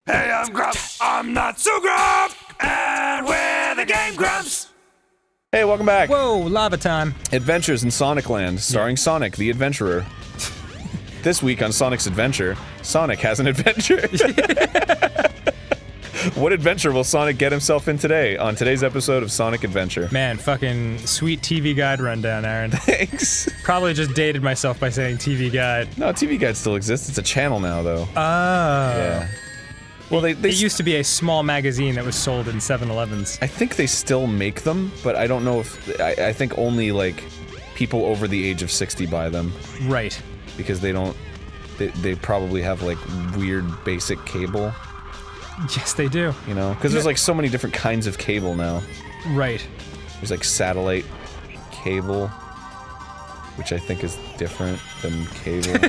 Hey, I'm Grumps. I'm not so Grump, and we're the GameGrumps. Hey, welcome back. Whoa, lava time. Adventures in Sonic Land, starring Sonic the Adventurer. This week on Sonic's Adventure, Sonic has an adventure. What adventure will Sonic get himself in today on today's episode of Sonic Adventure? Man, fucking sweet TV Guide rundown, Aaron. Thanks. Probably just dated myself by saying TV Guide. No, TV Guide still exists. It's a channel now, though. Oh. Yeah. Well, it used to be a small magazine that was sold in 7-Elevens. I think they still make them, but I don't know if... I think only, like, people over the age of 60 buy them. Right. Because they don't... They probably have, like, weird basic cable. Yes, they do. You know? Because there's, like, so many different kinds of cable now. Right. There's, like, satellite cable, which I think is different than cable.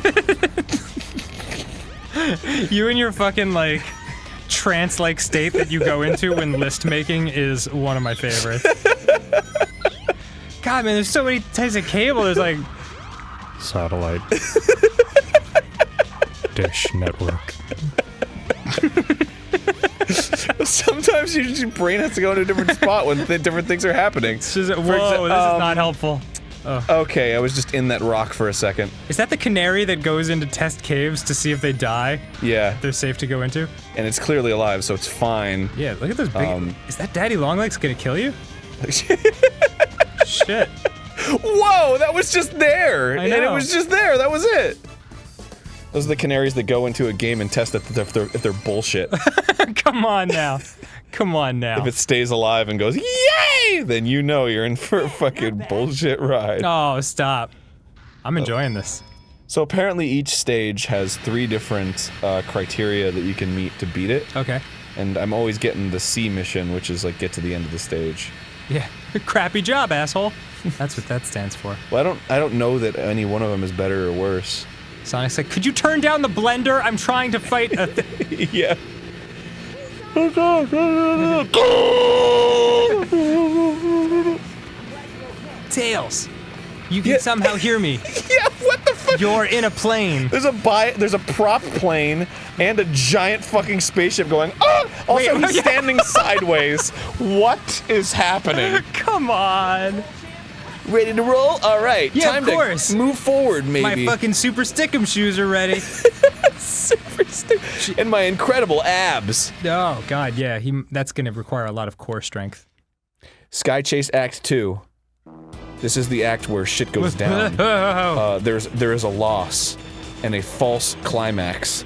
You and your fucking, like, trance-like state that you go into when list making is one of my favorites. God, man, there's so many types of cable. There's, like... satellite. Dish network. Sometimes your brain has to go into a different spot when different things are happening. Whoa, this is not helpful. Oh. Okay, I was just in that rock for a second. Is that the canary that goes into test caves to see if they die? Yeah. They're safe to go into? And it's clearly alive, so it's fine. Yeah, look at those big... is that Daddy Longlegs gonna kill you? Shit. Whoa, that was just there! I know. And it was just there, that was it! Those are the canaries that go into a game and test if they're bullshit. Come on now. Come on now. If it stays alive and goes, yay! Then you know you're in for a fucking bullshit ride. Oh, stop. I'm enjoying this. So apparently each stage has 3 different criteria that you can meet to beat it. Okay. And I'm always getting the C mission, which is like get to the end of the stage. Yeah. Crappy job, asshole. That's what that stands for. Well, I don't know that any one of them is better or worse. Sonic's like, could you turn down the blender? I'm trying to fight a Yeah. Tails, you can somehow hear me. Yeah, what the fuck? You're in a plane. There's a prop plane and a giant fucking spaceship going, oh! Also, he's standing sideways. What is happening? Come on. Ready to roll? All right. Yeah, time of course. to move forward, maybe. My fucking super stickum shoes are ready. Super stick. And my incredible abs. Oh god, yeah. That's gonna require a lot of core strength. Sky Chase Act 2. This is the act where shit goes down. There is a loss and a false climax.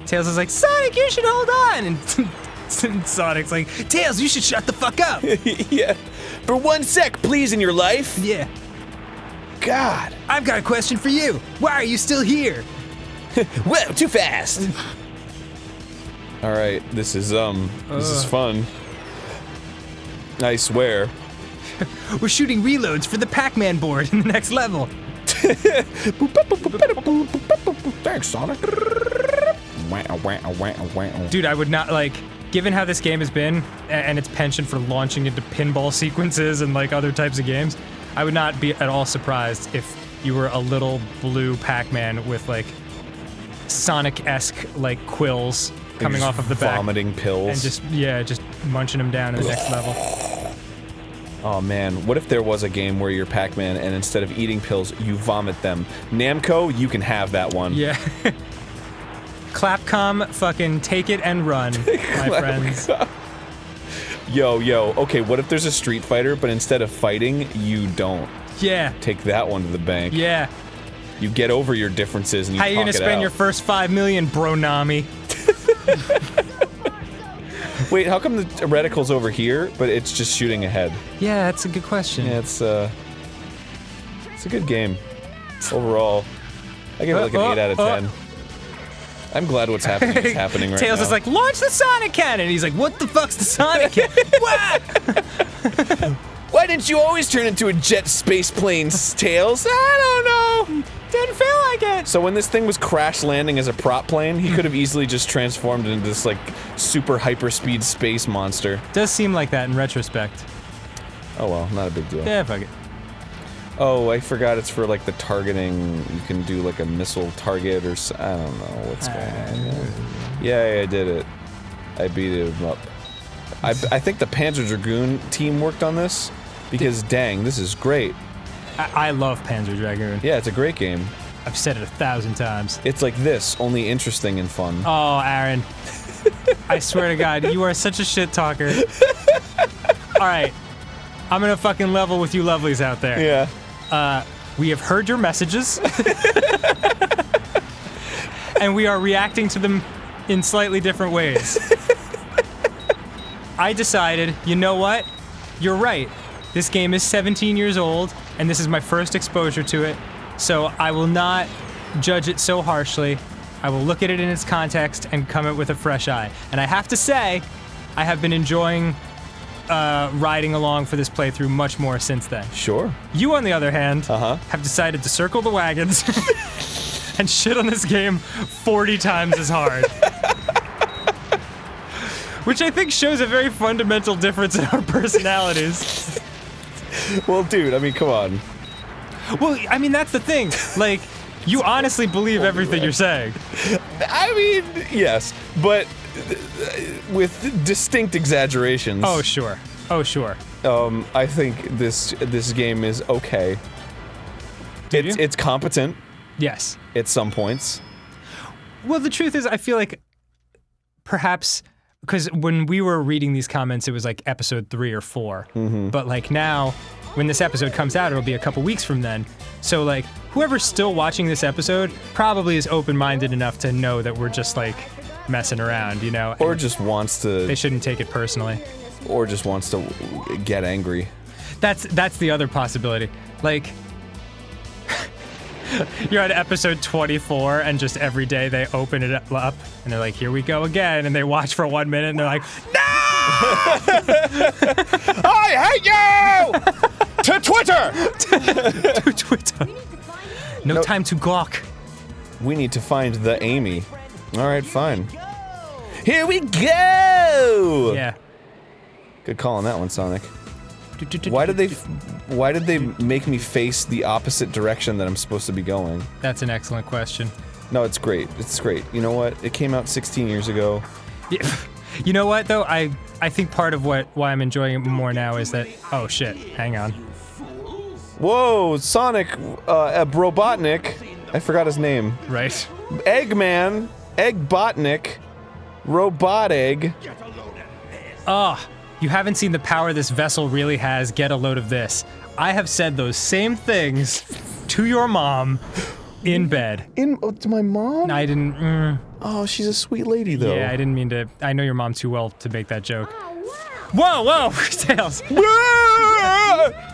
Tails is like, Sonic, you should hold on, and Sonic's like, Tails, you should shut the fuck up. Yeah. For 1 sec, please, in your life. Yeah. God. I've got a question for you. Why are you still here? Whoa, too fast. All right, this is fun. I swear. We're shooting reloads for the Pac-Man board in the next level. Thanks, Sonic. Dude, I would not, like, given how this game has been, and its penchant for launching into pinball sequences and, like, other types of games, I would not be at all surprised if you were a little blue Pac-Man with, like, Sonic-esque, like, quills coming off of the back. Vomiting pills. And just munching them down in the next level. Oh man, what if there was a game where you're Pac-Man and instead of eating pills, you vomit them? Namco, you can have that one. Yeah. Clapcom, fucking take it and run, my friends. Yo, okay, what if there's a Street Fighter, but instead of fighting, you don't? Yeah. Take that one to the bank. Yeah. You get over your differences and you How you gonna spend your first $5 million, bro Nami? Wait, how come the reticle's over here, but it's just shooting ahead? Yeah, that's a good question. Yeah, it's a good game. Overall. I give it like an 8 out of 10. I'm glad what's happening is happening right Tails now. is like, launch the Sonic Cannon! He's like, what the fuck's the Sonic Cannon? What? Why didn't you always turn into a jet space plane, Tails? I don't know. Didn't feel like it. So when this thing was crash landing as a prop plane, he could have easily just transformed into this like super hyperspeed space monster. Does seem like that in retrospect. Oh well, not a big deal. Yeah, fuck it. Oh, I forgot it's for like the targeting. You can do like a missile target or I don't know what's going on. Yeah, I did it. I beat him up. I think the Panzer Dragoon team worked on this because dang, this is great. I love Panzer Dragoon. Yeah, it's a great game. I've said it 1,000 times. It's like this, only interesting and fun. Oh, Aaron. I swear to God, you are such a shit talker. Alright. I'm gonna fucking level with you lovelies out there. Yeah. We have heard your messages. And we are reacting to them in slightly different ways. I decided, you know what? You're right. This game is 17 years old, and this is my first exposure to it, so I will not judge it so harshly. I will look at it in its context and come at it with a fresh eye. And I have to say, I have been enjoying riding along for this playthrough much more since then. Sure. You, on the other hand, Uh-huh. have decided to circle the wagons and shit on this game 40 times as hard. Which I think shows a very fundamental difference in our personalities. Well, dude, I mean, come on. Well, I mean, that's the thing. Like, you honestly believe everything you're saying. I mean, yes, but with distinct exaggerations. Oh, sure. Oh, sure. I think this game is okay. It's competent Yes. at some points. Well, the truth is, I feel like perhaps because when we were reading these comments, it was like episode 3 or 4. But like now, when this episode comes out, it'll be a couple weeks from then. So like, whoever's still watching this episode probably is open-minded enough to know that we're just like messing around, you know? Or and just wants to. they shouldn't take it personally. Or just wants to get angry. That's the other possibility. Like, you're on episode 24, and just every day they open it up, and they're like, "Here we go again," and they watch for 1 minute, and they're like, "No!" I hate you! To Twitter! To Twitter. No time to gawk. We need to find the Amy. All right, fine. Here we go! Yeah. Good call on that one, Sonic. Why did they make me face the opposite direction that I'm supposed to be going? That's an excellent question. No, it's great. It's great. You know what? It came out 16 years ago. Yeah. You know what though? I think part of why I'm enjoying it more now is that, oh shit, hang on. Whoa, Sonic, Robotnik. I forgot his name. Right. Eggman, Eggbotnik, Robot Egg. You haven't seen the power this vessel really has. Get a load of this. I have said those same things to your mom in bed. To my mom? I didn't. Oh, she's a sweet lady, though. Yeah, I didn't mean to. I know your mom too well to make that joke. Whoa, Tails.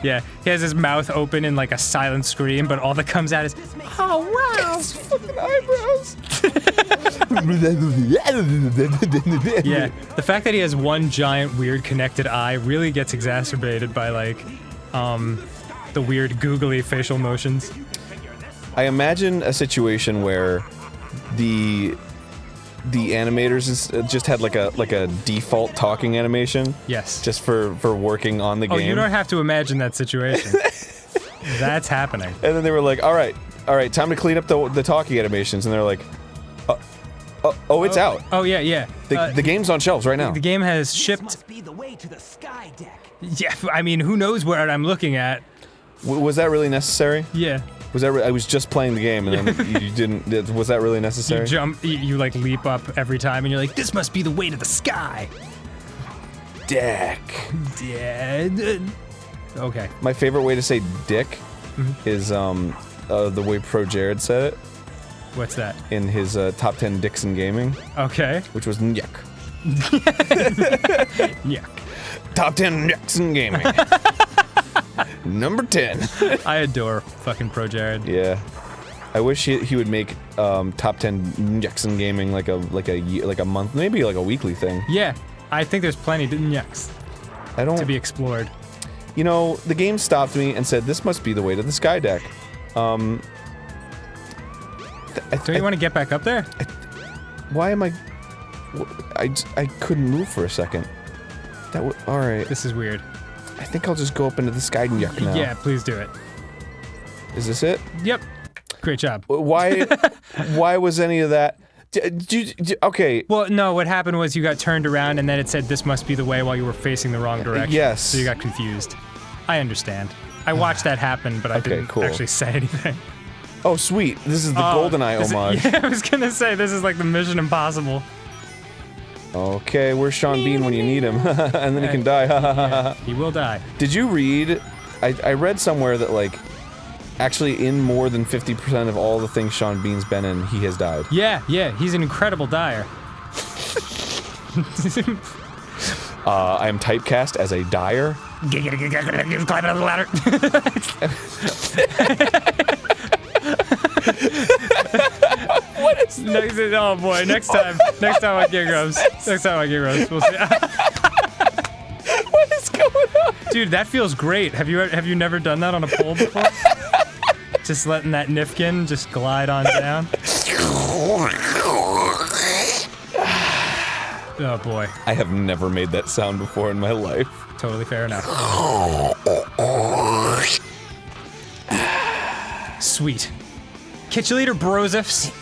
Yeah, he has his mouth open in like a silent scream, but all that comes out is, oh wow. His fucking eyebrows. Yeah, the fact that he has one giant weird connected eye really gets exacerbated by like, the weird googly facial motions. I imagine a situation where the animators just had like a default talking animation. Yes. Just for working on the game. Oh, you don't have to imagine that situation. That's happening. And then they were like, all right, time to clean up the talking animations. And they're like, it's out. Oh yeah. The game's on shelves right now. The game has shipped. Must be the way to the sky deck. Yeah, I mean, who knows what I'm looking at? Was that really necessary? Yeah. Was that? I was just playing the game, and then you didn't. Was that really necessary? You jump, you like leap up every time, and you're like, this must be the way to the sky. Deck. Dead. Okay. My favorite way to say dick is the way Pro Jared said it What's that? in his top 10 dicks in gaming, Okay. which was nyek. Yeah. Top 10 dicks in gaming. Number 10. I adore fucking Pro Jared. Yeah. I wish he would make top 10 dicks in gaming like a month, maybe like a weekly thing. Yeah. I think there's plenty to be explored. You know, the game stopped me and said, this must be the way to the sky deck. Don't you want to get back up there? Why am I couldn't move for a second. Alright. This is weird. I think I'll just go up into the sky deck now. Yeah, please do it. Is this it? Yep. Great job. Why was any of that? Okay. Well, no, what happened was you got turned around and then it said this must be the way while you were facing the wrong direction. Yes. So you got confused. I understand. I watched that happen, but I didn't actually say anything. Oh, sweet. This is the GoldenEye homage. Yeah, I was gonna say, this is like the Mission Impossible. Okay, where's Sean Bean when you need him? And then he can die. Yeah, he will die. Did you read? I read somewhere that, like, actually in more than 50% of all the things Sean Bean's been in, he has died. Yeah, he's an incredible dyer. I am typecast as a dyer. Climb out of the ladder. What is that? Oh boy, next time on GameGrumps, we'll see. What is going on? Dude, that feels great. Have you never done that on a pole before? Just letting that Nifkin just glide on down. Oh boy. I have never made that sound before in my life. Totally fair enough. Sweet. Kitchen leader Brosifs.